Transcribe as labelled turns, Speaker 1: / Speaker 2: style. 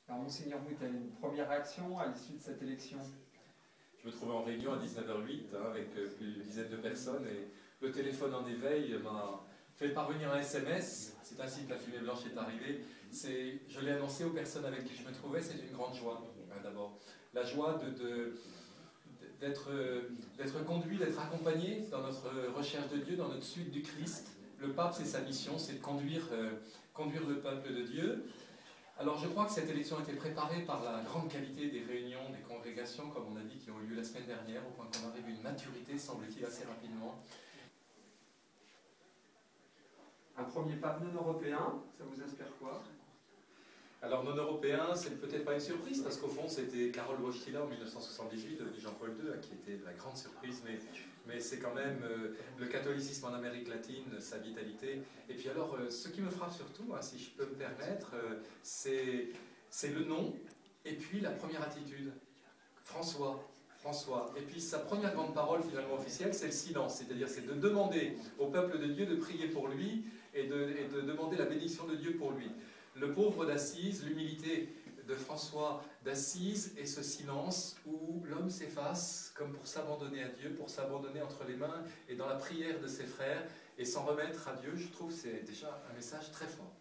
Speaker 1: Alors, Monseigneur Bout, quelle est une première réaction à l'issue de cette élection?
Speaker 2: Je me trouvais en réunion à 19h08 avec plus d'une dizaine de personnes et le téléphone en éveil m'a fait parvenir un SMS. C'est ainsi que la fumée blanche est arrivée. Je l'ai annoncé aux personnes avec qui je me trouvais, c'est une grande joie, d'abord. La joie d'être conduit, d'être accompagné dans notre recherche de Dieu, dans notre suite du Christ. Le pape, c'est sa mission, c'est de conduire le peuple de Dieu. Alors je crois que cette élection a été préparée par la grande qualité des réunions, des congrégations, comme on a dit, qui ont eu lieu la semaine dernière, au point qu'on arrive à une maturité, semble-t-il, assez rapidement.
Speaker 1: Un premier pape non européen, ça vous inspire quoi?
Speaker 2: Alors non européen, c'est peut-être pas une surprise, parce qu'au fond c'était Karol Wojtyła en 1978, devenu Jean-Paul II, qui était la grande surprise, mais c'est quand même le catholicisme en Amérique latine, sa vitalité. Et puis alors, ce qui me frappe surtout, si je peux me permettre, c'est le nom, et puis la première attitude. François. Et puis sa première grande parole finalement officielle, c'est le silence, c'est-à-dire c'est de demander au peuple de Dieu de prier pour lui et de demander la bénédiction de Dieu pour lui. Le pauvre d'Assise, l'humilité de François d'Assise et ce silence où l'homme s'efface comme pour s'abandonner à Dieu, pour s'abandonner entre les mains et dans la prière de ses frères et s'en remettre à Dieu, je trouve que c'est déjà un message très fort.